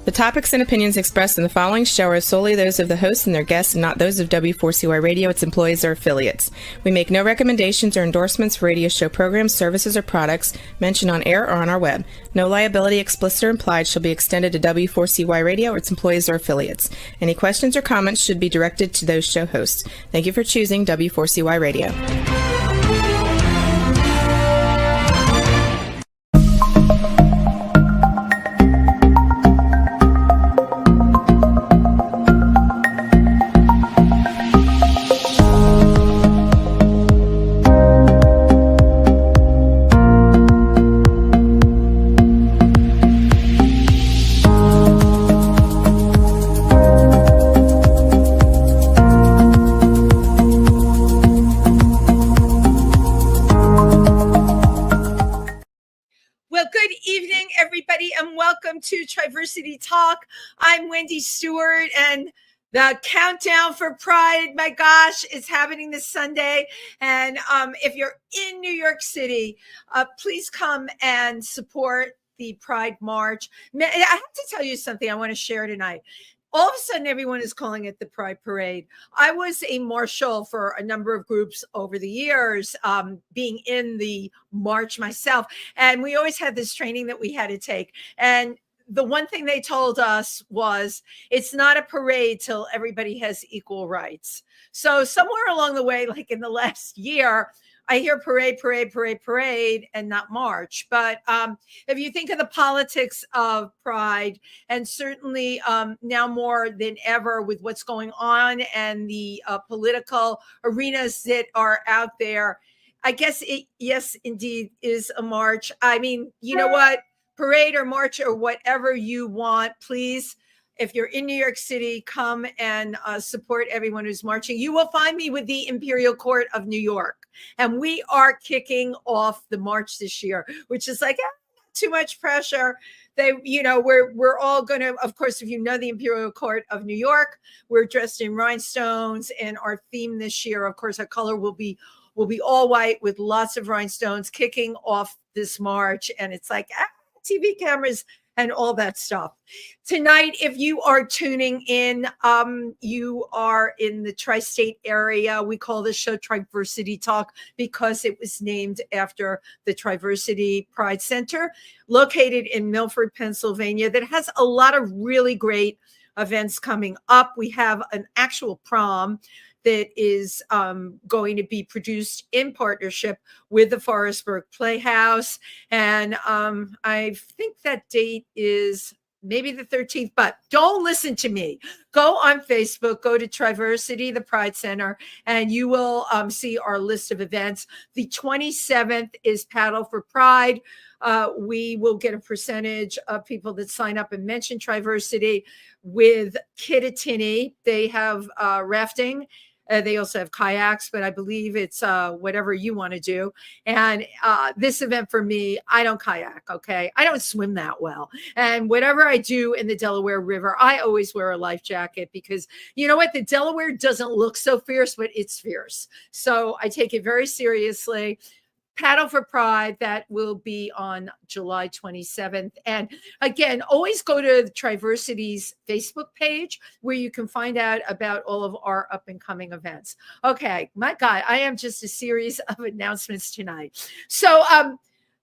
The topics and opinions expressed in the following show are solely those of the host and their guests and not those of W4CY Radio, its employees, or affiliates. We make no recommendations or endorsements for radio show programs, services, or products mentioned on air or on our web. No liability, explicit or implied, shall be extended to W4CY Radio or its employees or affiliates. Any questions or comments should be directed to those show hosts. Thank you for choosing W4CY Radio. To Triversity Talk. I'm Wendy Stewart, and the countdown for Pride, my gosh, is happening this Sunday. And if you're in New York City, please come and support the Pride March. I have to tell you something I want to share tonight. All of a sudden, everyone is calling it the Pride Parade. I was a marshal for a number of groups over the years, being in the march myself. And we always had this training that we had to take. And the one thing they told us was it's not a parade till everybody has equal rights. So somewhere along the way, like in the last year, I hear parade, and not march. But if you think of the politics of Pride, and certainly now more than ever with what's going on and the political arenas that are out there, I guess it, yes, indeed, is a march. I mean, you know what? Parade or march or whatever you want, please. If you're in New York City, come and support everyone who's marching. You will find me with the Imperial Court of New York. And we are kicking off the march this year, which is like not too much pressure. We're all going to, of course, if you know the Imperial Court of New York, we're dressed in rhinestones, and our theme this year, of course, our color will be all white with lots of rhinestones kicking off this march. And it's like, TV cameras and all that stuff. Tonight, if you are tuning in, you are in the tri-state area. We call this show Triversity Talk because it was named after the Triversity Pride Center located in Milford, Pennsylvania, that has a lot of really great events coming up. We have an actual prom that is going to be produced in partnership with the Forestburg Playhouse. And I think that date is maybe the 13th, but don't listen to me. Go on Facebook, go to Triversity, the Pride Center, and you will see our list of events. The 27th is Paddle for Pride. We will get a percentage of people that sign up and mention Triversity with Kitt. They have rafting. They also have kayaks, but I believe it's whatever you want to do. And this event for me, I don't kayak, okay? I don't swim that well. And whatever I do in the Delaware River, I always wear a life jacket because you know what? The Delaware doesn't look so fierce, but it's fierce. So I take it very seriously. Paddle for Pride, that will be on July 27th. And again, always go to Triversity's Facebook page where you can find out about all of our up and coming events. Okay, my God, I am just a series of announcements tonight. So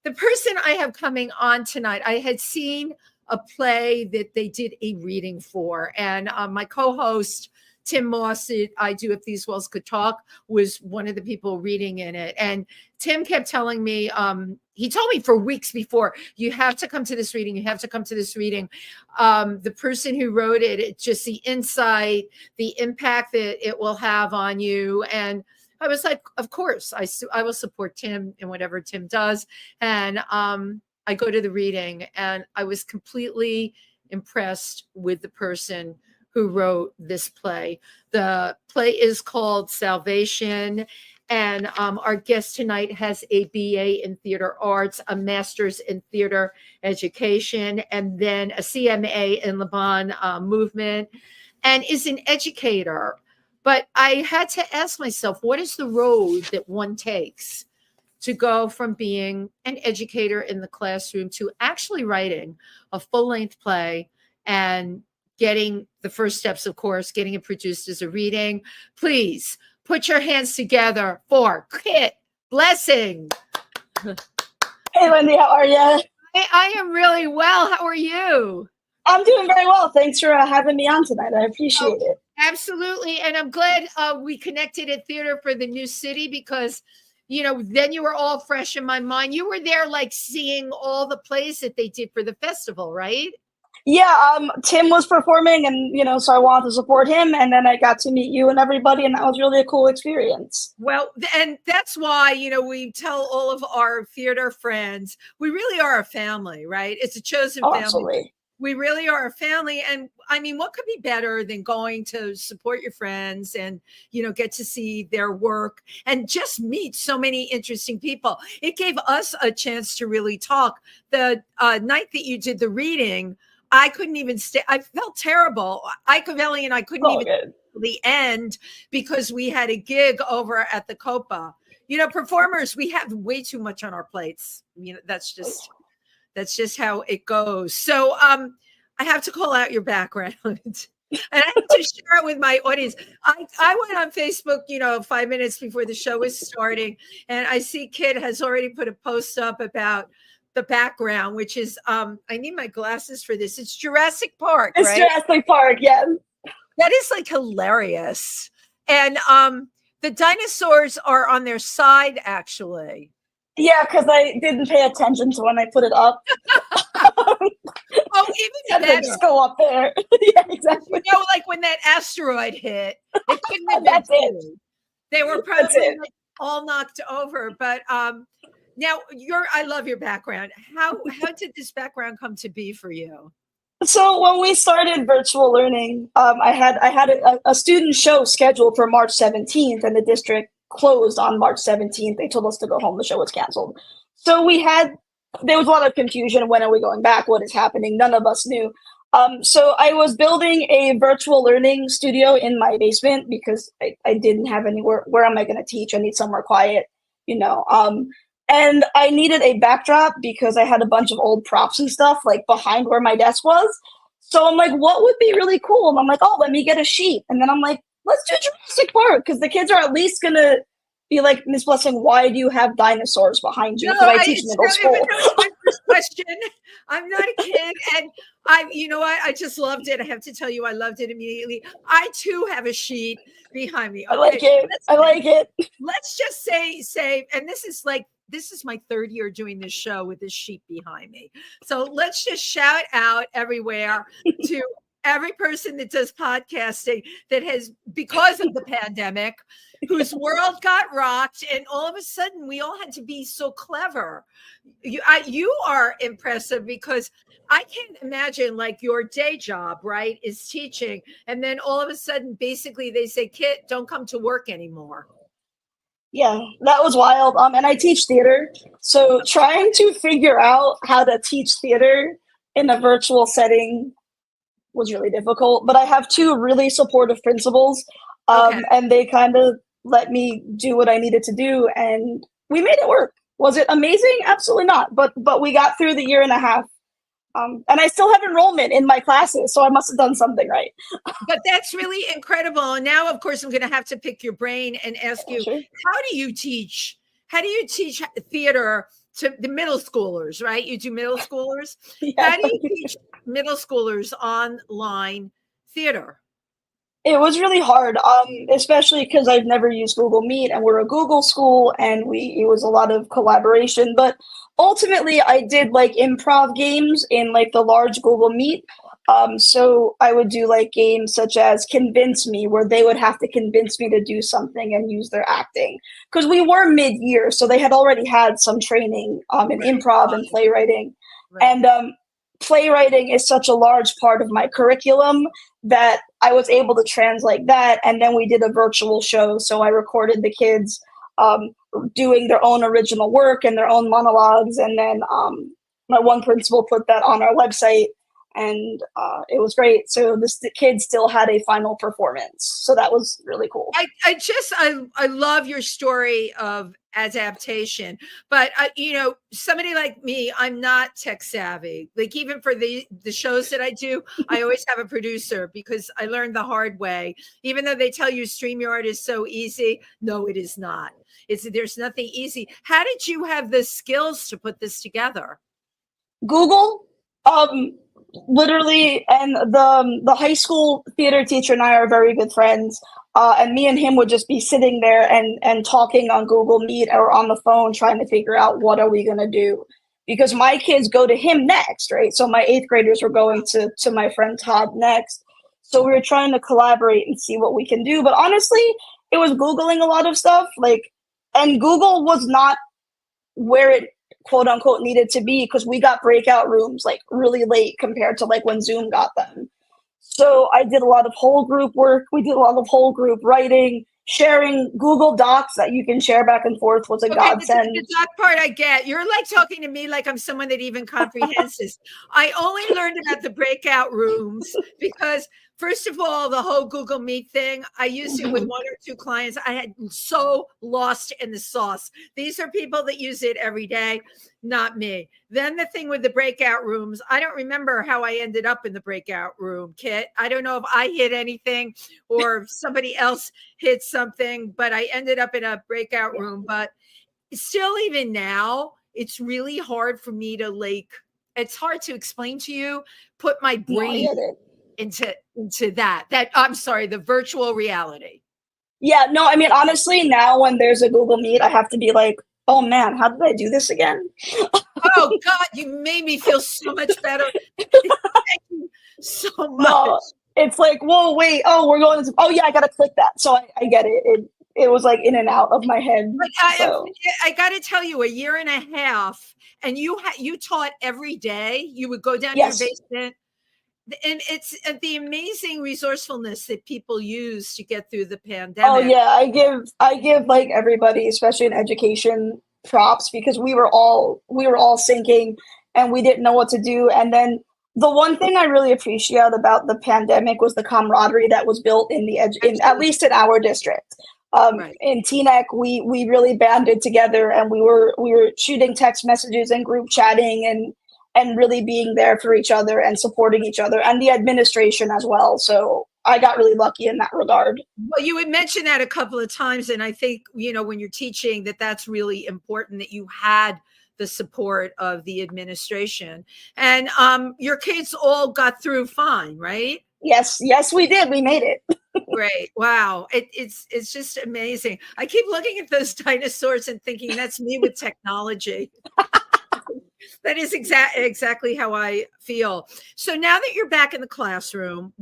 the person I have coming on tonight, I had seen a play that they did a reading for. And my co-host, Tim Moss, I Do If These Walls Could Talk, was one of the people reading in it. And Tim kept telling me, he told me for weeks before, you have to come to this reading. You have to come to this reading. The person who wrote it, it's just the insight, the impact that it will have on you. And I was like, of course, I will support Tim in whatever Tim does. And I go to the reading and I was completely impressed with the person who wrote this play. The play is called Salvation. And our guest tonight has a BA in theater arts, a master's in theater education, and then a CMA in Laban movement, and is an educator. But I had to ask myself, what is the road that one takes to go from being an educator in the classroom to actually writing a full-length play and getting the first steps, of course, getting it produced as a reading. Please put your hands together for Kitt Blessing. Hey, Wendy, how are you? I am really well. How are you? I'm doing very well. Thanks for having me on tonight. I appreciate it. Absolutely. And I'm glad we connected at Theater for the New City because, then you were all fresh in my mind. You were there like seeing all the plays that they did for the festival, right? Yeah, Tim was performing and, so I wanted to support him. And then I got to meet you and everybody. And that was really a cool experience. Well, and that's why, we tell all of our theater friends, we really are a family, right? It's a chosen family. Absolutely. We really are a family. And I mean, what could be better than going to support your friends and, get to see their work and just meet so many interesting people. It gave us a chance to really talk. The night that you did the reading, I couldn't even stay. I felt terrible. Icavelli and I couldn't even get to the end because we had a gig over at the Copa. Performers, we have way too much on our plates. That's just how it goes. So I have to call out your background. And I have to share it with my audience. I went on Facebook, 5 minutes before the show was starting, and I see Kitt has already put a post up about the background, which is I need my glasses for this. It's Jurassic Park, It's right? Jurassic Park, yeah. That is like hilarious. And the dinosaurs are on their side, actually. Yeah, because I didn't pay attention to when I put it up. Oh, even better. Just go up there. Yeah, exactly. Like when that asteroid hit, it couldn't have That's been it. They were probably all knocked over. But now I love your background. How did this background come to be for you? So when we started virtual learning, I had a student show scheduled for March 17th, and the district closed on March 17th. They told us to go home. The show was canceled. So there was a lot of confusion. When are we going back? What is happening? None of us knew. So I was building a virtual learning studio in my basement because I didn't have anywhere. Where am I going to teach? I need somewhere quiet, and I needed a backdrop because I had a bunch of old props and stuff like behind where my desk was. So I'm like, what would be really cool? And I'm like, oh, let me get a sheet. And then I'm like, let's do Jurassic Park because the kids are at least going to be like, Miss Blessing, why do you have dinosaurs behind you? Because I teach middle school. My first question. I'm not a kid. And I just loved it. I have to tell you, I loved it immediately. I too have a sheet behind me. Okay, I like it. Let's just say, and this is my third year doing this show with this sheet behind me. So let's just shout out everywhere to every person that does podcasting that has, because of the pandemic, whose world got rocked, and all of a sudden we all had to be so clever. You are impressive because I can't imagine like your day job, right, is teaching, and then all of a sudden, basically, they say, Kitt, don't come to work anymore. Yeah, that was wild. And I teach theater. So trying to figure out how to teach theater in a virtual setting was really difficult. But I have two really supportive principals. And they kind of let me do what I needed to do. And we made it work. Was it amazing? Absolutely not. But we got through the year and a half. And I still have enrollment in my classes, so I must have done something right. But that's really incredible. And now, of course, I'm going to have to pick your brain and ask you, sure. How do you teach theater to the middle schoolers, right? You do middle schoolers. Yeah. How do you teach middle schoolers online theater? It was really hard, especially because I've never used Google Meet, and we're a Google school, and it was a lot of collaboration. But ultimately, I did like improv games in like the large Google Meet. So I would do like games such as Convince Me, where they would have to convince me to do something and use their acting. Because we were mid-year, so they had already had some training in improv and playwriting. Right. And playwriting is such a large part of my curriculum that I was able to translate that. And then we did a virtual show. So I recorded the kids doing their own original work and their own monologues. And then my one principal put that on our website, and it was great. So the kids still had a final performance. So that was really cool. I love your story of adaptation. But somebody like me, I'm not tech savvy. Like even for the shows that I do, I always have a producer because I learned the hard way. Even though they tell you StreamYard is so easy, no, it is not. There's nothing easy. How did you have the skills to put this together? Google, literally, and the high school theater teacher and I are very good friends. And me and him would just be sitting there and talking on Google Meet or on the phone, trying to figure out what are we gonna do, because my kids go to him next, right? So my 8th graders were going to my friend Todd next. So we were trying to collaborate and see what we can do. But honestly, it was Googling a lot of stuff, and Google was not where it quote unquote needed to be, because we got breakout rooms like really late compared to like when Zoom got them. So I did a lot of whole group work. We did a lot of whole group writing, sharing. Google Docs that you can share back and forth was a godsend. The doc part I get. You're like talking to me like I'm someone that even comprehends this. I only learned about the breakout rooms because, first of all, the whole Google Meet thing, I used it with 1 or 2 clients. I had so lost in the sauce. These are people that use it every day, not me. Then the thing with the breakout rooms, I don't remember how I ended up in the breakout room, Kitt. I don't know if I hit anything or if somebody else hit something, but I ended up in a breakout room. But still, even now, it's really hard for me to it's hard to explain to you, put my brain into that I'm sorry, the virtual reality. Yeah, no, I mean, honestly, now when there's a Google Meet, I have to be like, oh man, how did I do this again? Oh God, you made me feel so much better. Thank you so much. No, it's like, whoa, wait, we're going to, I gotta click that. So I get it. It was like in and out of my head. But I gotta tell you, 1.5 years, and you taught every day. You would go down to your basement. And it's the amazing resourcefulness that people use to get through the pandemic. Oh yeah, I give like everybody, especially in education, props, because we were all sinking and we didn't know what to do. And then the one thing I really appreciate about the pandemic was the camaraderie that was built in at least in our district. Right. In TNEC, we really banded together, and we were shooting text messages and group chatting and really being there for each other and supporting each other, and the administration as well. So I got really lucky in that regard. Well, you had mentioned that a couple of times, and I think, when you're teaching, that's really important, that you had the support of the administration. And your kids all got through fine, right? Yes, we did. We made it. Great. Wow. It's just amazing. I keep looking at those dinosaurs and thinking that's me with technology. That is exactly how I feel. So now that you're back in the classroom,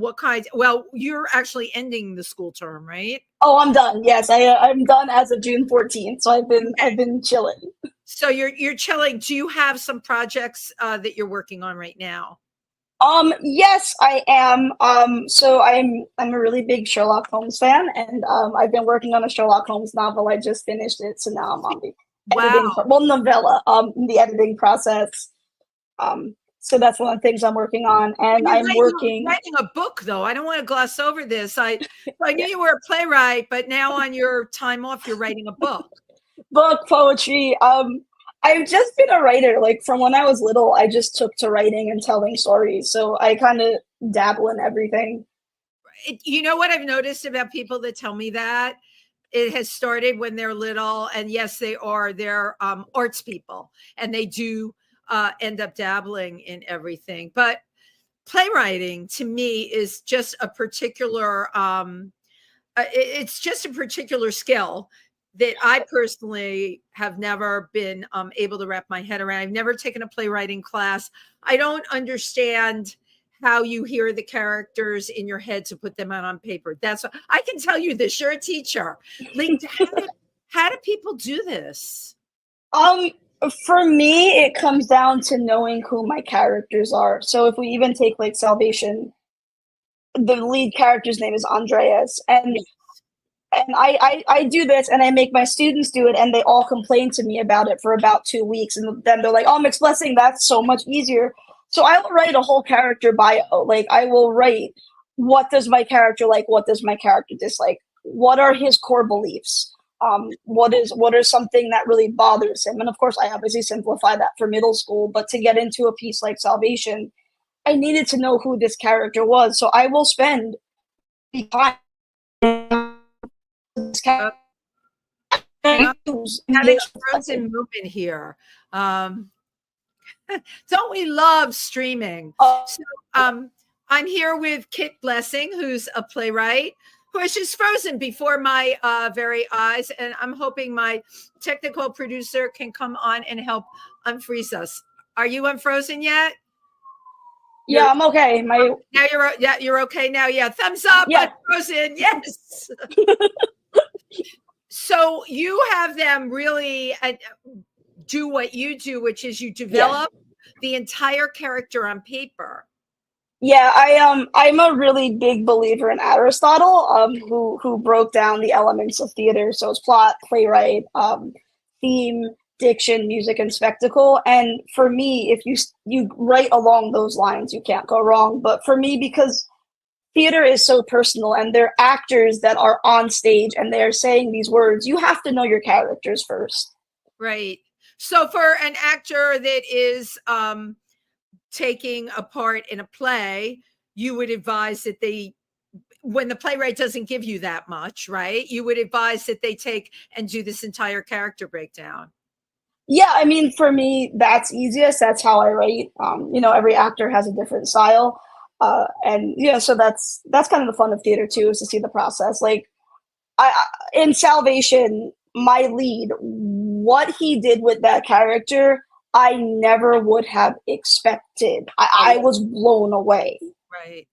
you're actually ending the school term, right? Oh, I'm done. Yes, I'm done as of June 14th. So I've been chilling. So you're chilling. Do you have some projects that you're working on right now? Yes, I am. So I'm a really big Sherlock Holmes fan, and I've been working on a Sherlock Holmes novel. I just finished it, so now I'm on the novella, the editing process. So that's one of the things I'm working on, and writing a book, though. I don't want to gloss over this. I knew you were a playwright, but now on your time off, you're writing a book. Book, poetry. I've just been a writer. Like from when I was little, I just took to writing and telling stories. So I kind of dabble in everything. You know what I've noticed about people that tell me that? It has started when they're little, and yes, they're arts people, and they do end up dabbling in everything. But playwriting to me is just a particular, it's just a particular skill that I personally have never been able to wrap my head around. I've never taken a playwriting class. I don't understand how you hear the characters in your head to put them out on paper. That's what, I can tell you this. You're a teacher. Like, how do people do this? For me, it comes down to knowing who my characters are. So if we even take like Salvation, the lead character's name is Andreas, and I do this, and I make my students do it, and they all complain to me about it for about 2 weeks, and then they're like, "Oh, Mix Blessing, that's so much easier." So I will write a whole character bio. Like I will write, what does my character like? What does my character dislike? What are his core beliefs? What are something that really bothers him? And of course, I obviously simplify that for middle school. But to get into a piece like Salvation, I needed to know who this character was. So I will spend the time. Hang on. Having a frozen movement here. Don't we love streaming? So I'm here with Kitt Blessing, who's a playwright, who is just frozen before my very eyes. And I'm hoping my technical producer can come on and help unfreeze us. Are you unfrozen yet? Yeah, I'm okay. Now you're okay now. Yeah, thumbs up. Yeah. Unfrozen. Yes. So you have them really do what you do, which is you develop the entire character on paper. Yeah, I'm a really big believer in Aristotle, who broke down the elements of theater. So it's plot, playwright, theme, diction, music, and spectacle. And for me, if you write along those lines, you can't go wrong. But for me, because theater is so personal and they're actors that are on stage and they're saying these words, you have to know your characters first. Right. So for an actor that is taking a part in a play, you would advise that when the playwright doesn't give you that much, right? You would advise that they take and do this entire character breakdown. Yeah, I mean, for me, that's easiest. That's how I write. Every actor has a different style. And so that's kind of the fun of theater too, is to see the process. Like in Salvation, my lead, what he did with that character, I never would have expected. I was blown away. Right.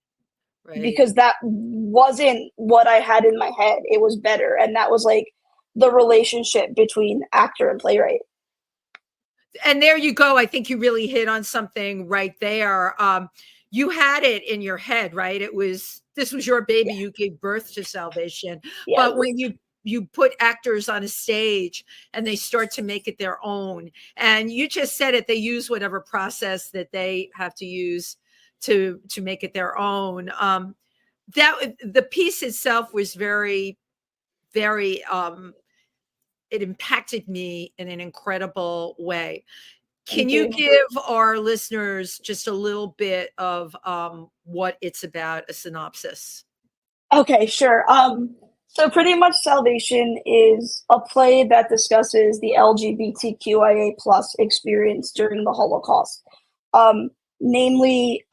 Because that wasn't what I had in my head. It was better. And that was like the relationship between actor and playwright. And there you go. I think you really hit on something right there. You had it in your head, right? This was your baby. Yeah. You gave birth to Salvation. Yeah. But when you put actors on a stage and they start to make it their own, and you just said it, they use whatever process that they have to use to make it their own. That the piece itself was very, very, it impacted me in an incredible way. Can you give our listeners just a little bit of what it's about, a synopsis? Okay, sure. So pretty much Salvation is a play that discusses the LGBTQIA+ experience during the Holocaust. Namely,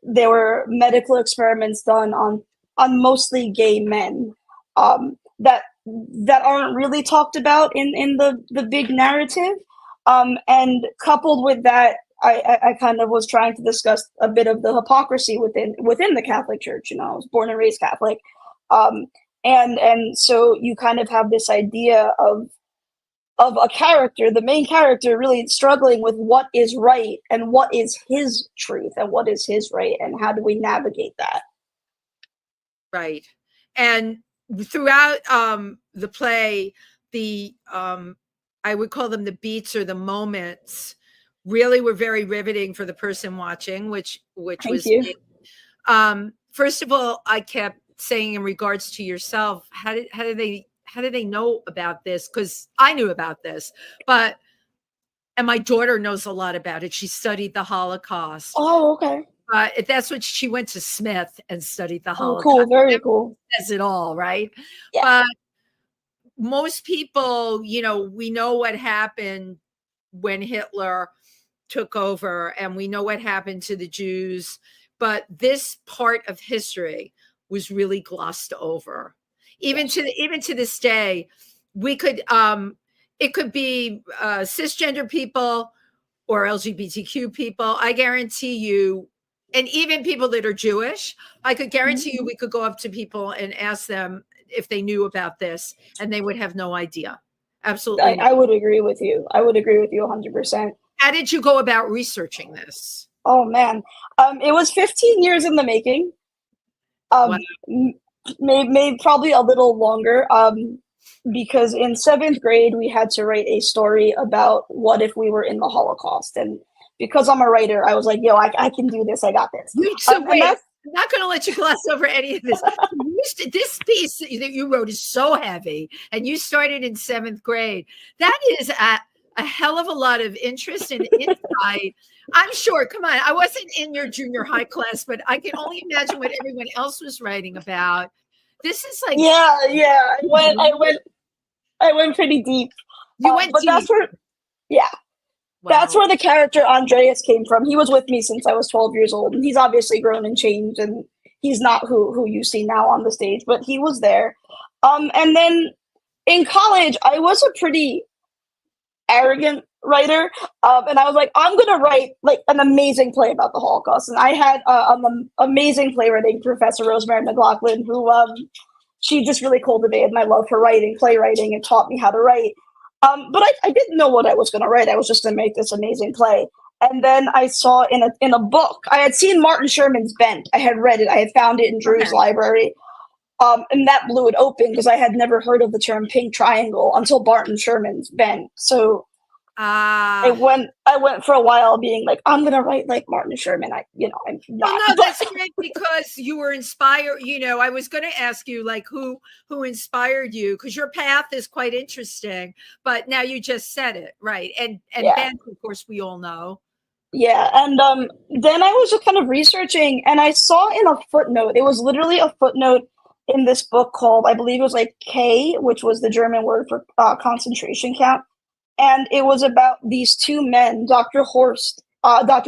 there were medical experiments done on mostly gay men that aren't really talked about in the big narrative. And coupled with that, I kind of was trying to discuss a bit of the hypocrisy within the Catholic Church. I was born and raised Catholic. And so you kind of have this idea of a character, the main character, really struggling with what is right and what is his truth and what is his right and how do we navigate that. Right. And throughout the play, I would call them the beats or the moments, really were very riveting for the person watching, which was me. First of all, I kept saying in regards to yourself, how did they know about this? Because I knew about this, and my daughter knows a lot about it. She studied the Holocaust. Oh, okay. That's what she went to Smith and studied the Holocaust. Cool, very cool. Says it all, right? Yeah. But most people, we know what happened when Hitler took over, and we know what happened to the Jews. But this part of history was really glossed over. Even to this day, we could it could be cisgender people or LGBTQ people. I guarantee you, and even people that are Jewish, I could guarantee you we could go up to people and ask them if they knew about this, and they would have no idea. Absolutely. I would agree with you. I would agree with you 100%. How did you go about researching this? Oh, man. It was 15 years in the making. Wow. Maybe probably a little longer. Because in 7th grade, we had to write a story about what if we were in the Holocaust. And because I'm a writer, I was like, yo, I can do this. I got this. So wait, I'm not going to let you gloss over any of this. This piece that you wrote is so heavy, and you started in 7th grade. That is a hell of a lot of interest and insight. I'm sure. Come on, I wasn't in your junior high class, but I can only imagine what everyone else was writing about. This is like, yeah. I went pretty deep. You went but deep. That's where the character Andreas came from. He was with me since I was 12 years old, and he's obviously grown and changed, and he's not who you see now on the stage, but he was there. And then in college, I was a pretty arrogant writer, and I was like, I'm gonna write like an amazing play about the Holocaust. And I had an amazing playwriting professor, Rosemary McLaughlin, who she just really cultivated my love for playwriting, and taught me how to write. But I didn't know what I was going to write. I was just going to make this amazing play. And then I saw in a book, I had seen Martin Sherman's Bent. I had read it. I had found it in Drew's library. And that blew it open because I had never heard of the term pink triangle until Martin Sherman's Bent. So I went for a while being like, I'm going to write like Martin Sherman. I'm not. Well, no, that's great because you were inspired. I was going to ask you like who inspired you, because your path is quite interesting, but now you just said it, right? And Ben, of course, we all know. Yeah, and then I was just kind of researching, and I saw in a footnote, it was literally a footnote in this book called, I believe it was like K, which was the German word for concentration camp. And it was about these two men, Dr.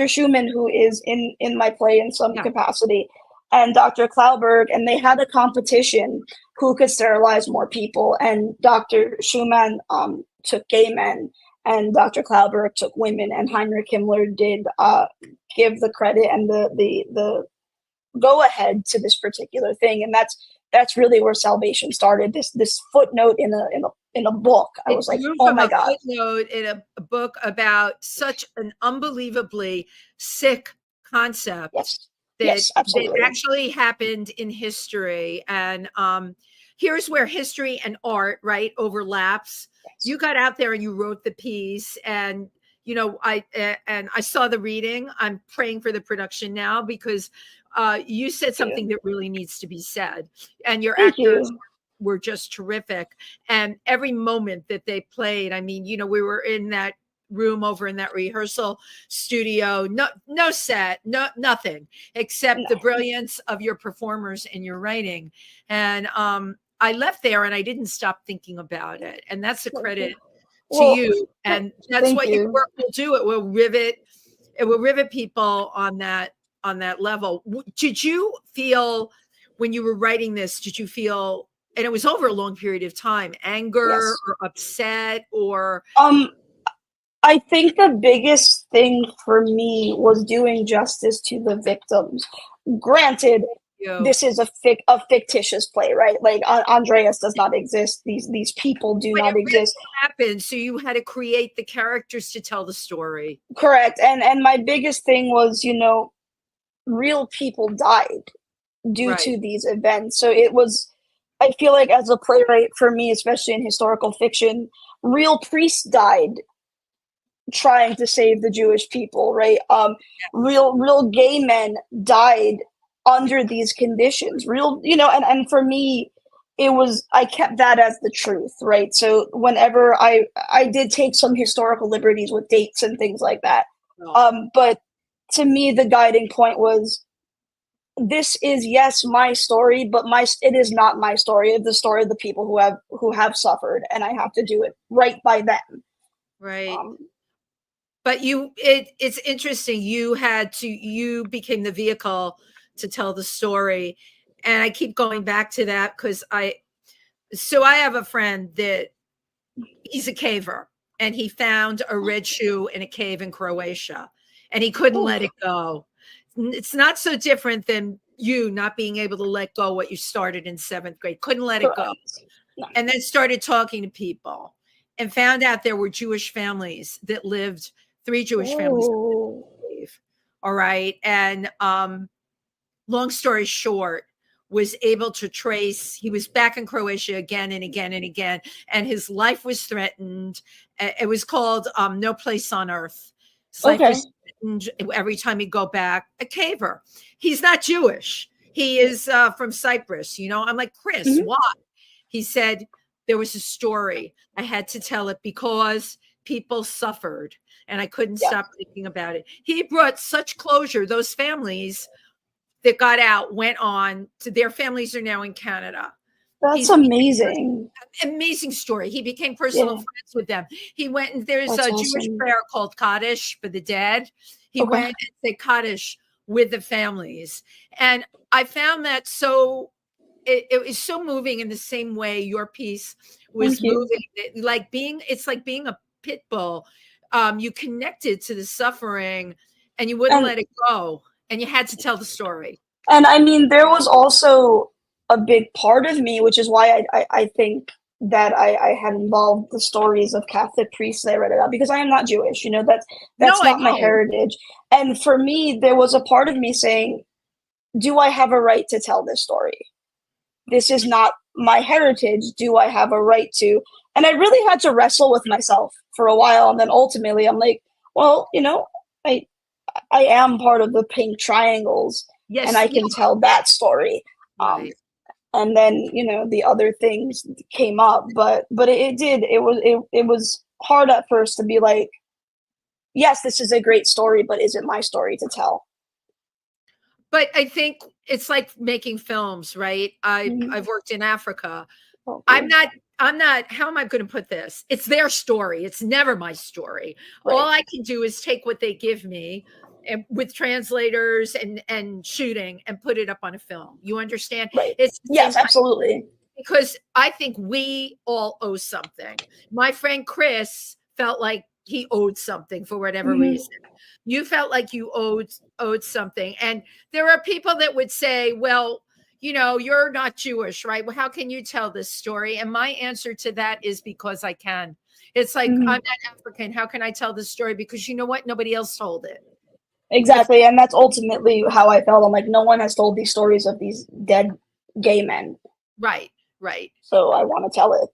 Schumann, who is in my play in some capacity, and Dr. Klauberg, and they had a competition who could sterilize more people. And Dr. Schumann took gay men, and Dr. Klauberg took women, and Heinrich Himmler did give the credit and the go ahead to this particular thing. And that's really where salvation started. This footnote in a book. I was like, oh my God. Footnote in a book about such an unbelievably sick concept that actually happened in history. And here's where history and art, right, overlaps. Yes. You got out there and you wrote the piece, and I saw the reading. I'm praying for the production now because you said something that really needs to be said, and your actors were just terrific. And every moment that they played, I mean, we were in that room over in that rehearsal studio, no set, nothing except the brilliance of your performers and your writing. And I left there and I didn't stop thinking about it. And that's a credit to you. And that's what your work will do. It will rivet people on that level. Did you feel when you were writing this, and it was over a long period of time, anger or upset or? I think the biggest thing for me was doing justice to the victims. Granted, this is a fictitious play, right? Like Andreas does not exist. These people do not exist. Really happened, so you had to create the characters to tell the story. Correct. And my biggest thing was, real people died due to these events. So it was, I feel like as a playwright, for me, especially in historical fiction, real priests died trying to save the Jewish people, right? Real gay men died under these conditions. And for me, I kept that as the truth, right? So whenever I did take some historical liberties with dates and things like that. But to me, the guiding point was, this is my story, but it is not my story. It's the story of the people who have suffered, and I have to do it right by them. Right. But it's interesting. You became the vehicle to tell the story, and I keep going back to that because I have a friend that he's a caver, and he found a red shoe in a cave in Croatia, and he couldn't let it go. It's not so different than you not being able to let go what you started in 7th grade. Couldn't let it go. No. And then started talking to people and found out there were Jewish families that lived, 3 Jewish families. All right. And long story short, was able to trace, he was back in Croatia again and again and again, and his life was threatened. It was called No Place on Earth. His life was threatened every time he'd go back a caver. He's not Jewish. He is from Cyprus. I'm like, Chris, Mhm. why? He said, there was a story. I had to tell it because people suffered and I couldn't Yeah. stop thinking about it. He brought such closure. Those families that got out went on to their families are now in Canada. That's amazing. Amazing story. He became personal friends with them. He went and there's That's a Jewish awesome. prayer called Kaddish for the dead. He Okay. went and said Kaddish with the families. And I found that so it was so moving in the same way your piece was Thank you. moving. It's like being a pit bull. You connected to the suffering and you wouldn't let it go. And you had to tell the story. And I mean, there was also a big part of me, which is why I think that I had involved the stories of Catholic priests that I read about, because I am not Jewish, that's not my heritage. And for me, there was a part of me saying, do I have a right to tell this story? This is not my heritage. Do I have a right to? And I really had to wrestle with myself for a while. And then ultimately I'm like, well, I am part of the pink triangles, yes, and I can tell that story. Right. And then, the other things came up, but it was hard at first to be like, yes, this is a great story, but is it my story to tell? But I think it's like making films, right? I've worked in Africa. Okay. I'm not, how am I going to put this? It's their story. It's never my story. Right. All I can do is take what they give me and with translators and shooting and put it up on a film. You understand? Right. It's yes, absolutely. Because I think we all owe something. My friend Chris felt like he owed something for whatever reason. You felt like you owed something. And there are people that would say, well, you're not Jewish, right? Well, how can you tell this story? And my answer to that is because I can. It's like, I'm not African. How can I tell this story? Because you know what? Nobody else told it. Exactly. And that's ultimately how I felt. I'm like, no one has told these stories of these dead gay men. Right. So I want to tell it.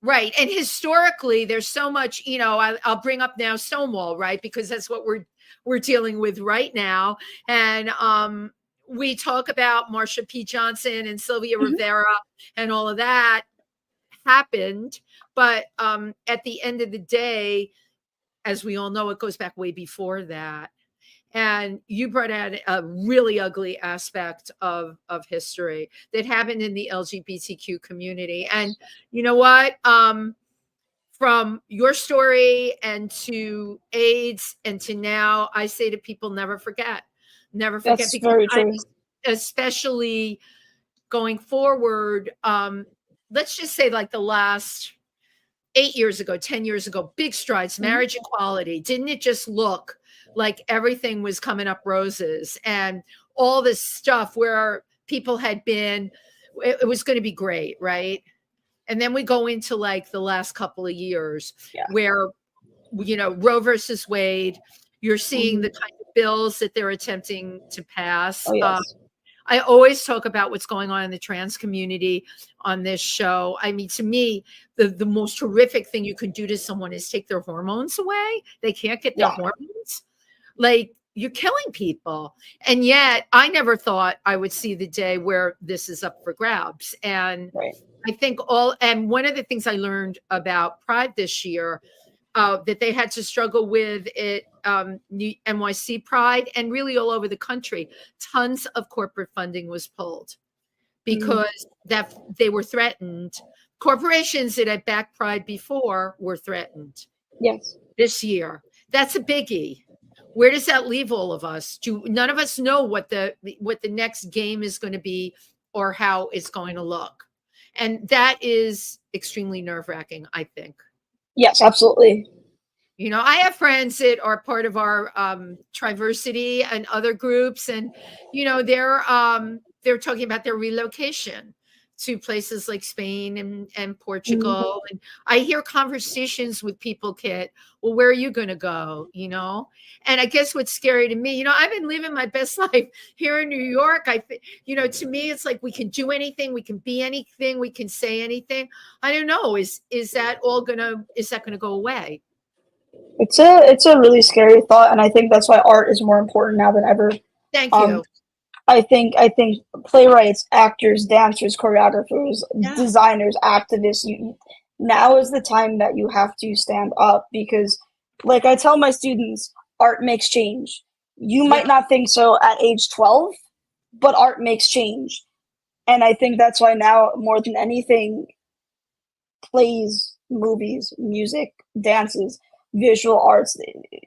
Right. And historically, there's so much, I'll bring up now Stonewall, right? Because that's what we're dealing with right now. And we talk about Marsha P. Johnson and Sylvia Rivera and all of that happened. But at the end of the day, as we all know, it goes back way before that. And you brought out a really ugly aspect of history that happened in the LGBTQ community. And you know what? From your story and to AIDS and to now, I say to people, never forget. Never forget. That's very true. Especially going forward, let's just say like the last 8 years ago, 10 years ago, big strides, marriage equality. Didn't it just look like everything was coming up roses and all this stuff where people had been, it was going to be great, right? And then we go into like the last couple of years where, Roe versus Wade, you're seeing the kind of bills that they're attempting to pass. Oh, yes. I always talk about what's going on in the trans community on this show. I mean, to me, the most horrific thing you can do to someone is take their hormones away. They can't get their hormones. Like, you're killing people. And yet I never thought I would see the day where this is up for grabs. And I think and one of the things I learned about Pride this year, that they had to struggle with it, NYC Pride and really all over the country, tons of corporate funding was pulled because that they were threatened. Corporations that had backed Pride before were threatened. Yes. This year. That's a biggie. Where does that leave all of us? None of us know what the next game is going to be or how it's going to look. And that is extremely nerve-wracking, I think. Yes, absolutely. I have friends that are part of our Triversity and other groups, and they're talking about their relocation to places like Spain and Portugal. And I hear conversations with people, Kitt, well, where are you going to go? And I guess what's scary to me, I've been living my best life here in New York. To me, it's like we can do anything, we can be anything, we can say anything. I don't know. Is that going to go away? It's a really scary thought, and I think that's why art is more important now than ever. Thank Um, you. I think playwrights, actors, dancers, choreographers, Yeah. designers, activists, now is the time that you have to stand up because, like I tell my students, art makes change. You Yeah. might not think so at age 12, but art makes change. And I think that's why now, more than anything, plays, movies, music, dances, visual arts,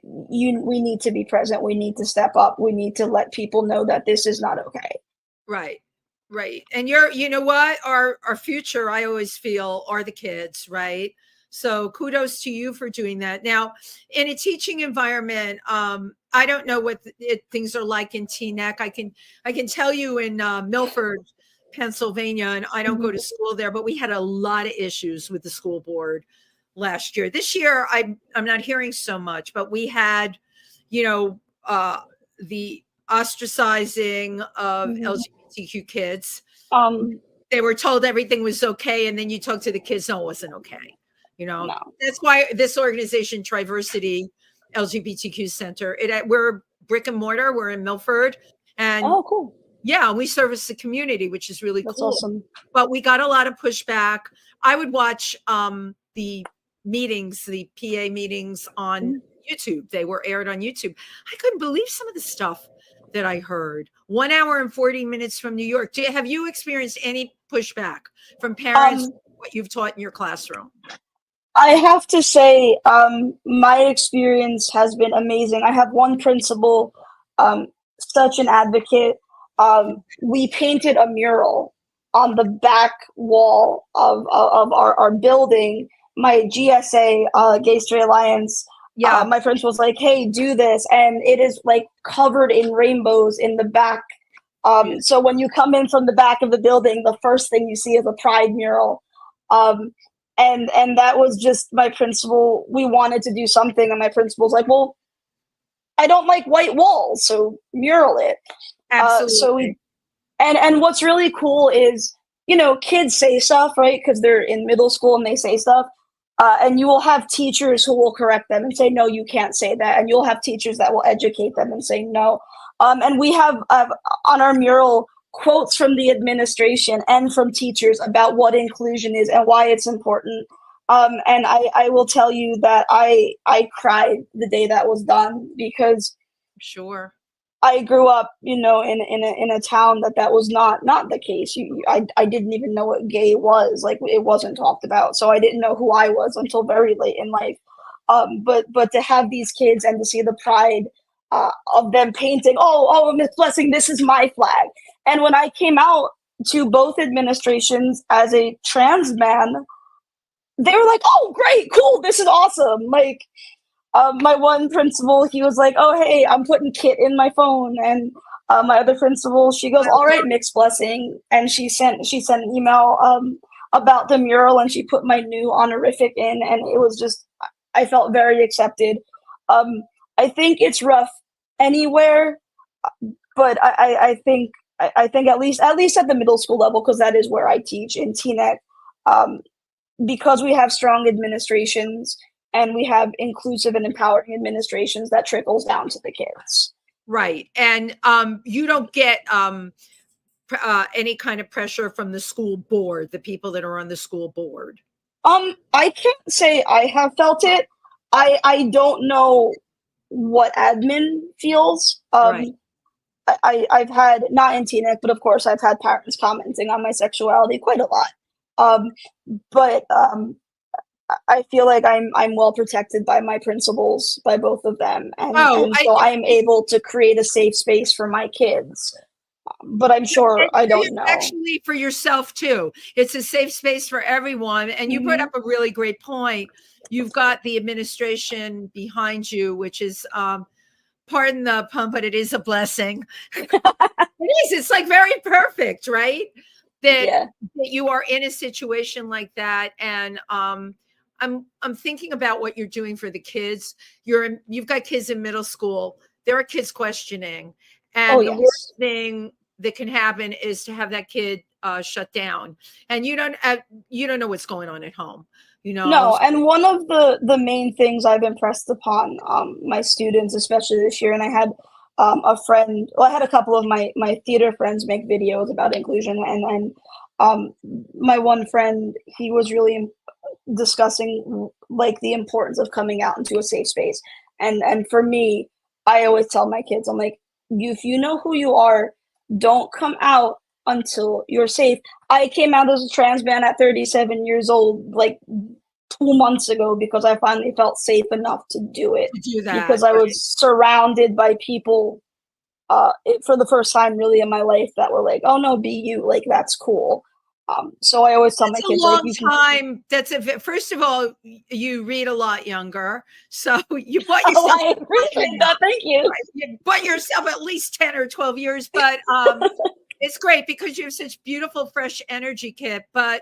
we need to be present. We need to step up. We need to let people know that this is not okay. Right. Right. And you know what? Our future, I always feel, are the kids, right? So kudos to you for doing that. Now, in a teaching environment, I don't know what things are like in Teaneck. I can tell you in Milford, Pennsylvania, and I don't go Mhm. to school there, but we had a lot of issues with the school board last year. This year, I'm not hearing so much, but we had, you know, the ostracizing of Mhm. LGBTQ kids. Um, They were told everything was okay, and then you talk to the kids, no, it wasn't okay. You know, no. that's why this organization, Triversity LGBTQ Center, we're brick and mortar. We're in Milford, and Oh, cool. yeah, we service the community, which is really That's cool. awesome. But we got a lot of pushback. I would watch the meetings, the PA meetings on Mhm. YouTube. They were aired on YouTube. I couldn't believe some of the stuff that I heard. 1 hour and 40 minutes from New York. Have you experienced any pushback from parents, Um, what you've taught in your classroom? I have to say, my experience has been amazing. I have one principal, such an advocate. We painted a mural on the back wall of our building. My GSA, Gay Straight Alliance, Yeah. my principal was like, "Hey, do this," and it is like covered in rainbows in the back. Yeah. So when you come in from the back of the building, the first thing you see is a pride mural. Um, and that was just my principal. We wanted to do something, and my principal's like, "Well, I don't like white walls, so mural it." So we Absolutely. and what's really cool is, kids say stuff, right? Because they're in middle school and they say stuff. And you will have teachers who will correct them and say, no, you can't say that. And you'll have teachers that will educate them and say no. And we have on our mural quotes from the administration and from teachers about what inclusion is and why it's important. And I will tell you that I cried the day that was done because Sure. I grew up, in a town that was not the case. I didn't even know what gay was. Like it wasn't talked about, so I didn't know who I was until very late in life. But to have these kids and to see the pride of them painting, Miss Blessing, this is my flag. And when I came out to both administrations as a trans man, they were like, "Oh, great, cool, this is awesome!" Like my one principal, he was like, "Oh, hey, I'm putting Kitt in my phone," and my other principal, she goes, "All right, mixed blessing," and she sent an email about the mural, and she put my new honorific in, and it was just, I felt very accepted. Um, I think it's rough anywhere, but I think at least at the middle school level, because that is where I teach in Teaneck. Um, because we have strong administrations and we have inclusive and empowering administrations, that trickles down to the kids. Right. And you don't get any kind of pressure from the school board, the people that are on the school board. I can't say I have felt it. I don't know what admin feels. Right. I've had, not in Teaneck, but of course I've had parents commenting on my sexuality quite a lot. Um, but I feel like I'm well protected by my principals, by both of them, and Oh, and so I'm able to create a safe space for my kids. But I'm sure I don't know. actually for yourself too. It's a safe space for everyone. And you brought Mhm. up a really great point. You've got the administration behind you, which is pardon the pun, but it is a blessing. It is. It's like very perfect, right? That Yeah. that you are in a situation like that, and I'm thinking about what you're doing for the kids. You've got kids in middle school. There are kids questioning, Oh and the yes. worst thing that can happen is to have that kid shut down, and you don't know what's going on at home. No, and one of the main things I've impressed upon my students, especially this year, and I had a friend, well, I had a couple of my theater friends make videos about inclusion, and my one friend, he was really discussing like the importance of coming out into a safe space. And for me, I always tell my kids, I'm like, if you know who you are, don't come out until you're safe. I came out as a trans man at 37 years old, like 2 months ago, because I finally felt safe enough to do it. Because I was surrounded by people for the first time really in my life that were like, oh no, be you, like that's cool. So I always tell my kids, like, you time. That's first of all, you read a lot younger, so you bought yourself. I appreciate that. Thank you. You bought yourself at least 10 or 12 years, but it's great because you have such beautiful, fresh energy, Kitt. But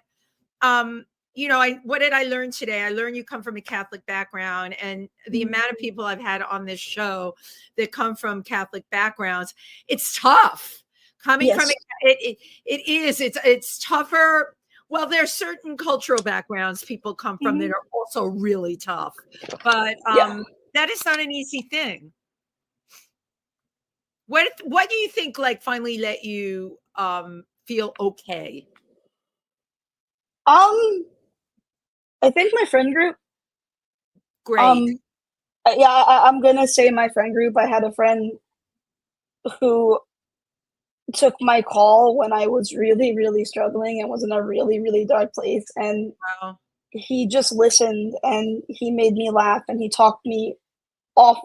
what did I learn today? I learned you come from a Catholic background, and the amount of people I've had on this show that come from Catholic backgrounds, it's tough. Coming from it's tougher. Well, there's certain cultural backgrounds people come from that are also really tough, but that is not an easy thing. What do you think like finally let you feel okay? I think my friend group. Great. I'm gonna say my friend group. I had a friend who took my call when I was really, really struggling and was in a really, really dark place. And he just listened and he made me laugh and he talked me off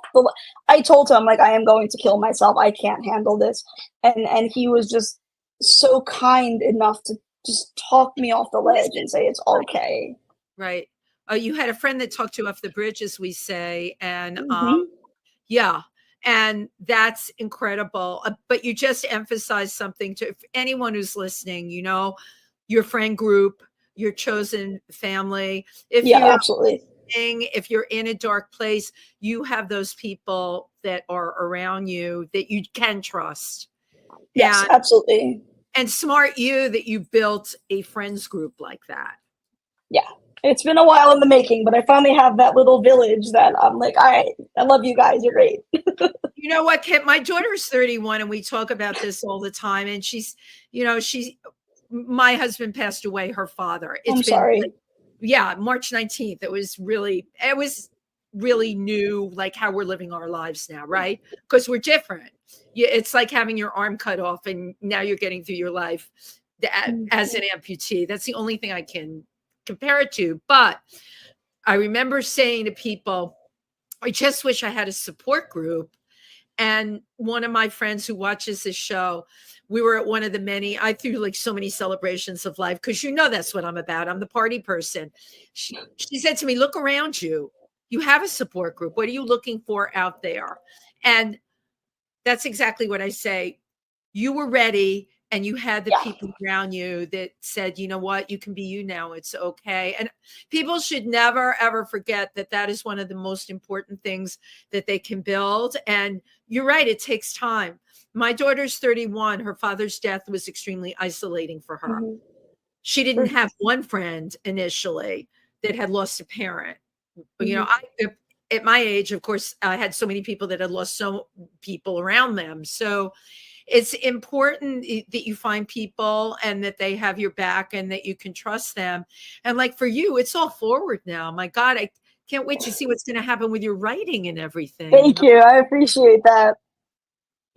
I told him, like, I am going to kill myself. I can't handle this. And he was just so kind enough to just talk me off the ledge and say it's okay. Right. You had a friend that talked you off the bridge, as we say. And and that's incredible. But you just emphasized something to anyone who's listening, your friend group, your chosen family. Absolutely. If you're in a dark place, you have those people that are around you that you can trust. Yes, absolutely. And smart you that you built a friends group like that. Yeah. It's been a while in the making, but I finally have that little village that I'm like, I love you guys. You're great. You know what, Kitt? My daughter's 31 and we talk about this all the time. And my husband passed away, her father. I'm sorry. March 19th. It was really new, like how we're living our lives now, right? Because we're different. It's like having your arm cut off and now you're getting through your life as an amputee. That's the only thing I can compare it to. But I remember saying to people, I just wish I had a support group. And one of my friends who watches this show, we were at one of the many, I threw like so many celebrations of life, because that's what I'm about. I'm the party person. She said to me, look around you. You have a support group. What are you looking for out there? And that's exactly what I say. You were ready. And you had the people around you that said, you know what, you can be you now. It's okay. And people should never, ever forget that that is one of the most important things that they can build. And you're right. It takes time. My daughter's 31. Her father's death was extremely isolating for her. Mm-hmm. She didn't have one friend initially that had lost a parent. Mm-hmm. At my age, of course, I had so many people that had lost so people around them. So it's important that you find people and that they have your back and that you can trust them. And like for you, it's all forward now. My God, I can't wait to see what's going to happen with your writing and everything. Thank you. I appreciate that.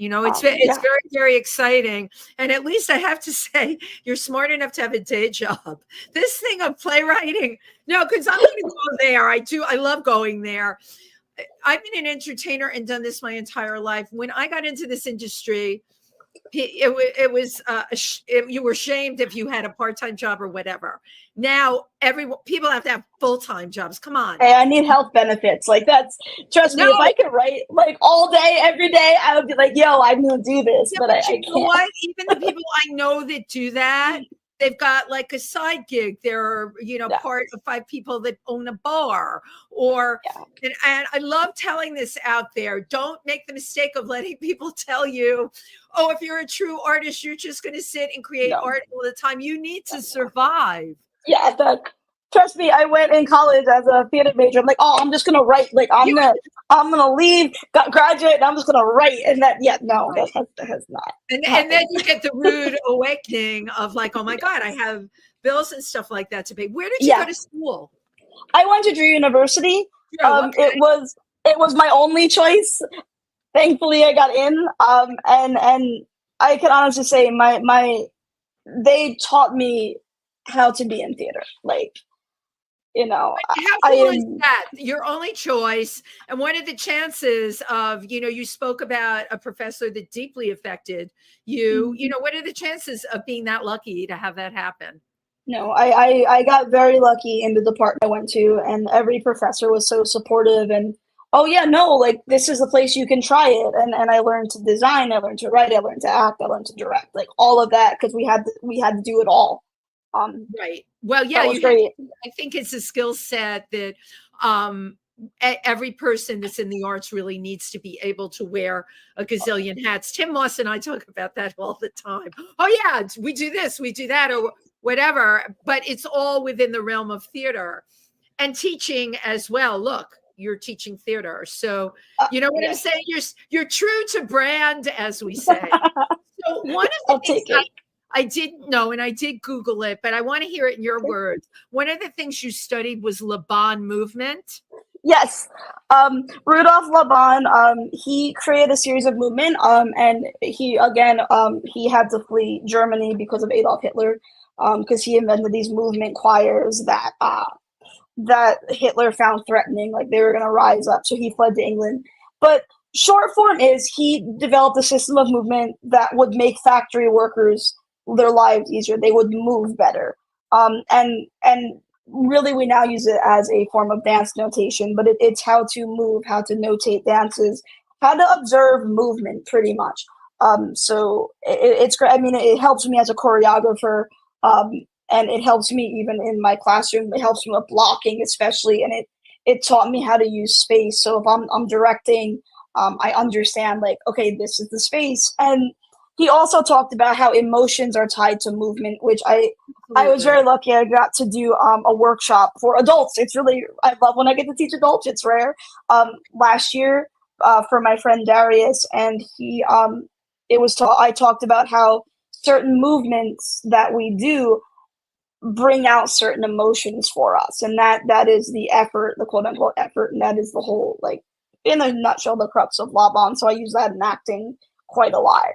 It's very, very exciting. And at least I have to say, you're smart enough to have a day job. This thing of playwriting, because I'm going to go there. I love going there. I've been an entertainer and done this my entire life. When I got into this industry, it was you were shamed if you had a part-time job or whatever. Now people have to have full-time jobs. Come on. Hey, I need health benefits. Like trust me, if I could write like all day, every day, I would be like, yo, I'm gonna do this. But I can't. Know what? Even the people I know that do that, they've got like a side gig. They're, part of 5 people that own a bar or, and I love telling this out there. Don't make the mistake of letting people tell you, oh, if you're a true artist, you're just going to sit and create art all the time. You need to survive. Yeah, trust me, I went in college as a theater major. I'm like, oh, I'm just gonna write. Like, I'm gonna leave, graduate, and I'm just gonna write. And that has not. And then you get the rude awakening of like, oh my God, I have bills and stuff like that to pay. Where did you go to school? I went to Drew University. It was my only choice. Thankfully, I got in. And I can honestly say they taught me how to be in theater. Like, how cool is that? Your only choice. And what are the chances of, you spoke about a professor that deeply affected you, what are the chances of being that lucky to have that happen? No, I got very lucky in the department I went to, and every professor was so supportive and, oh yeah, no, like this is the place you can try it. And I learned to design, I learned to write, I learned to act, I learned to direct, like all of that, because we had to do it all. Right. Well, yeah, I think it's a skill set that every person that's in the arts really needs to be able to wear a gazillion hats. Tim Moss and I talk about that all the time. Oh yeah, we do this, we do that, or whatever, but it's all within the realm of theater and teaching as well. Look, you're teaching theater. So you know what I'm saying? You're true to brand, as we say. So one of the things I didn't know, and I did Google it, but I want to hear it in your words. One of the things you studied was Laban movement. Yes. Rudolf Laban, he created a series of movement, and he had to flee Germany because of Adolf Hitler, because he invented these movement choirs that Hitler found threatening, like they were going to rise up. So he fled to England. But short form is he developed a system of movement that would make factory workers their lives easier. They would move better. And really we now use it as a form of dance notation, but it's how to move, how to notate dances, how to observe movement pretty much. So it's great. I mean, it helps me as a choreographer, and it helps me even in my classroom. It helps me with blocking especially, and it taught me how to use space. So if I'm directing, I understand like, okay, this is the space. And he also talked about how emotions are tied to movement, which I was very lucky. I got to do a workshop for adults. I love when I get to teach adults. It's rare. Last year for my friend Darius, and I talked about how certain movements that we do bring out certain emotions for us, and that is the effort, the quote unquote effort, and that is the whole, like, in a nutshell, the crux of Laban. So I use that in acting quite a lot.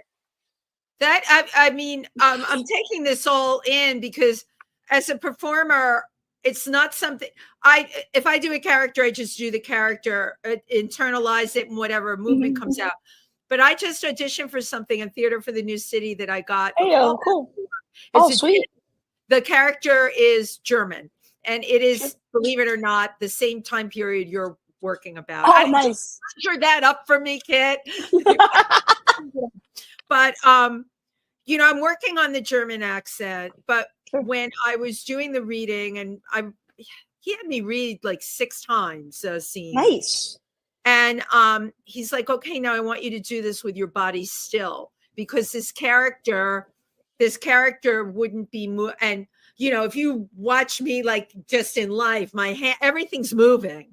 That I mean, I'm taking this all in because as a performer, it's not something if I do a character, I just do the character, internalize it, and whatever movement comes out. But I just auditioned for something in Theater for the New City that I got. Hey, cool. Oh, sweet. The character is German, and it is, believe it or not, the same time period you're working about. Oh, nice. Conjure that up for me, Kitt. But, I'm working on the German accent, but when I was doing the reading, and he had me read like 6 times a scene. Nice. And he's like, okay, now I want you to do this with your body still, because this character wouldn't be and if you watch me like just in life, my hand, everything's moving.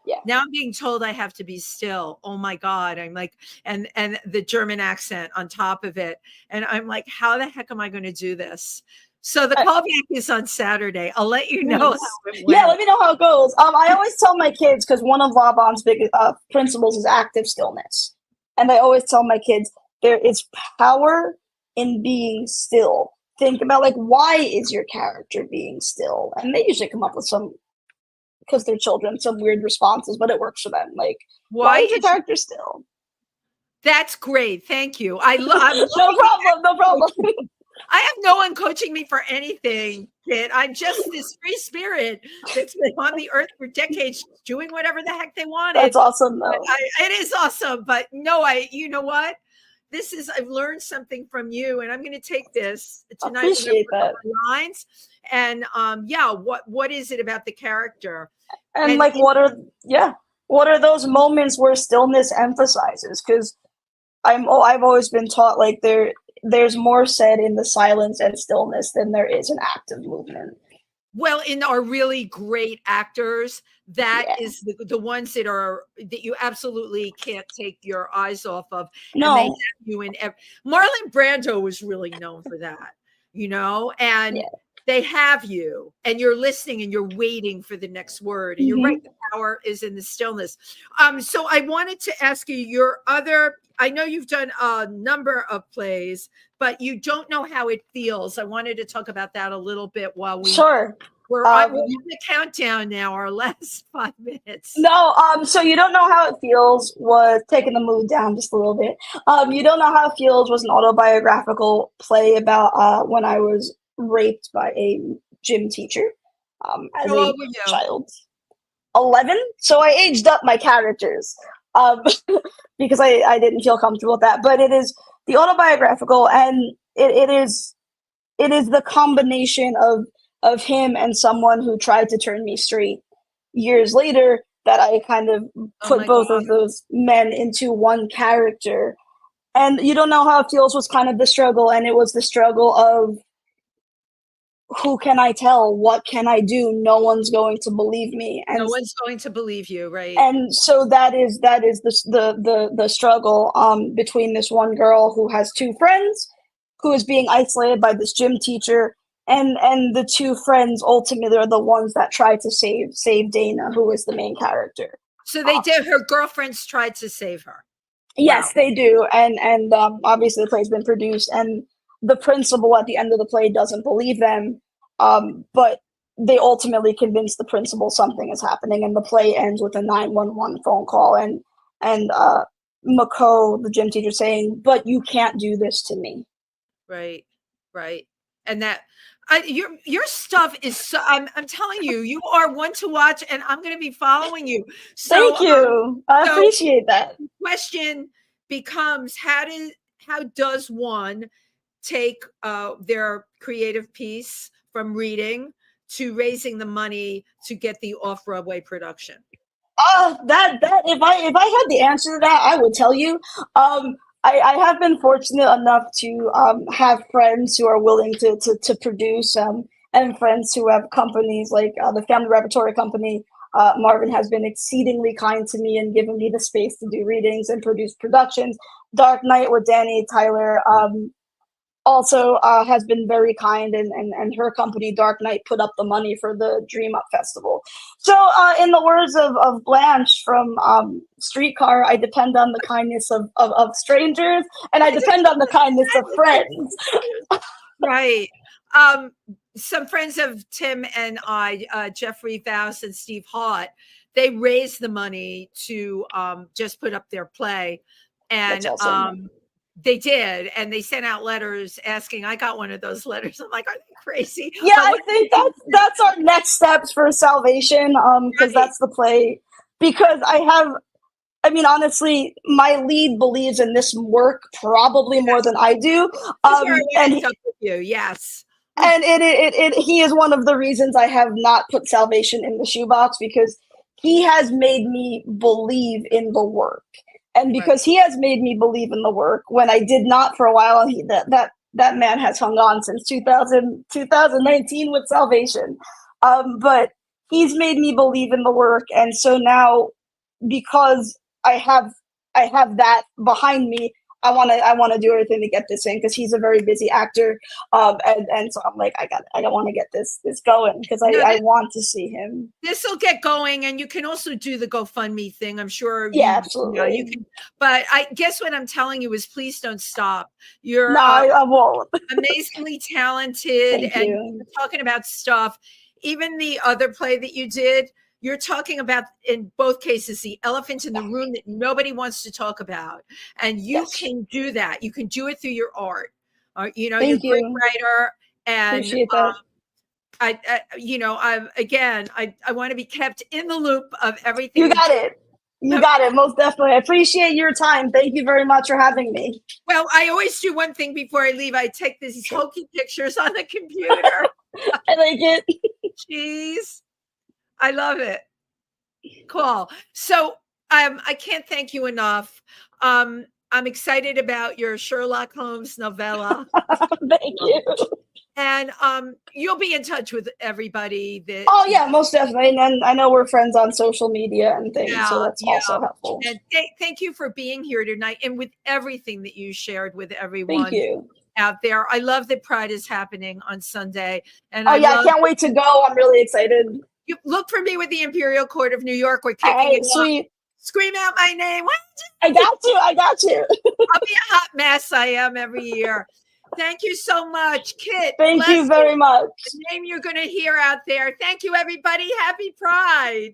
Yeah. Now I'm being told I have to be still. Oh my God. I'm like, and the German accent on top of it. And I'm like, how the heck am I going to do this? So the callback is on Saturday. I'll let you know. How it went. Yeah, let me know how it goes. I always tell my kids, because one of Laban's big principles is active stillness. And I always tell my kids, there is power in being still. Think about, like, why is your character being still? And they usually come up with some, because they're children, some weird responses, but it works for them. Like, why is your character still? That's great. Thank you. No problem. I have no one coaching me for anything, Kitt. I'm just this free spirit that's been on the earth for decades, doing whatever the heck they wanted. That's awesome, though. It is awesome, but no, you know what? I've learned something from you, and I'm going to take this tonight. Appreciate that. Lines and what is it about the character? And like, what are those moments where stillness emphasizes? Because I've always been taught like there's more said in the silence and stillness than there is in active movement. Well, in our really great actors, that is the ones that you absolutely can't take your eyes off of. No. And they have you in Marlon Brando was really known for that, and they have you, and you're listening and you're waiting for the next word. And you're right, the power is in the stillness. So I wanted to ask you I know you've done a number of plays, but you don't know how it feels. I wanted to talk about that a little bit while we're on the countdown now, our last 5 minutes. No, so You Don't Know How It Feels was taking the mood down just a little bit. You Don't Know How It Feels was an autobiographical play about when I was raped by a gym teacher as a child. 11. So I aged up my characters because I didn't feel comfortable with that. But it is the autobiographical, and it is the combination of him and someone who tried to turn me straight years later that I kind of put both of those men into one character. And You Don't Know How It Feels was kind of the struggle, and it was the struggle of who can I tell? What can I do? No one's going to believe me. And no one's going to believe you, right? And so that is the struggle between this one girl who has two friends, who is being isolated by this gym teacher, and the two friends ultimately are the ones that try to save Dana, who is the main character. So they did. Her girlfriends tried to save her. Yes, they do, and obviously the play's been produced, and the principal at the end of the play doesn't believe them, but they ultimately convince the principal something is happening, and the play ends with a 911 phone call, and Mako, the gym teacher, saying, "But you can't do this to me." Right, and that. Your stuff is so. I'm telling you, you are one to watch, and I'm going to be following you. So, thank you. I appreciate that. The question becomes: how does one take their creative piece from reading to raising the money to get the off-Broadway production? That if I had the answer to that, I would tell you. I have been fortunate enough to have friends who are willing to produce, and friends who have companies like the Family Repertory Company. Marvin has been exceedingly kind to me and given me the space to do readings and produce productions. Dark Night with Danny Tyler also has been very kind, and her company Dark Night put up the money for the Dream Up Festival. So in the words of Blanche from Streetcar, I depend on the kindness of strangers, and I depend on the kindness of friends. Right. Some friends of Tim and I, Jeffrey Faust and Steve Haught, they raised the money to just put up their play. And awesome. They did, and they sent out letters asking. I got one of those letters. I'm like, are they crazy? Yeah, I think that's our next steps for Salvation, because that's the play. Because honestly, my lead believes in this work probably more than I do. And with you, yes. And he is one of the reasons I have not put Salvation in the shoebox, because he has made me believe in the work. And because he has made me believe in the work when I did not for a while, that man has hung on since 2019 with Salvation. But he's made me believe in the work, and so now, because I have that behind me, I want to do everything to get this in, because he's a very busy actor, and so I'm like, I want to get this going, because I want to see him. This will get going, and you can also do the GoFundMe thing. I'm sure. Yeah, absolutely. You can, but I guess what I'm telling you is, please don't stop. You're I won't. Amazingly talented, and you're talking about stuff. Even the other play that you did, you're talking about, in both cases, the elephant in the room that nobody wants to talk about. And you can do that. You can do it through your art. You're a great writer. And appreciate that. I want to be kept in the loop of everything. You got it. You got it. Most definitely. I appreciate your time. Thank you very much for having me. Well, I always do one thing before I leave. I take these hokey pictures on the computer. I like it. Jeez. I love it. Cool. So I can't thank you enough. I'm excited about your Sherlock Holmes novella. Thank you. And you'll be in touch with everybody that. Oh yeah, most definitely. And I know we're friends on social media and things, so that's also helpful. And thank you for being here tonight and with everything that you shared with everyone. Thank you. Out there. I love that Pride is happening on Sunday. And I can't wait to go. I'm really excited. You look for me with the Imperial Court of New York. We're kicking it sweet. Up. Scream out my name. I got you. I'll be a hot mess. I am every year. Thank you so much, Kitt. Thank you very much. The name you're going to hear out there. Thank you, everybody. Happy Pride.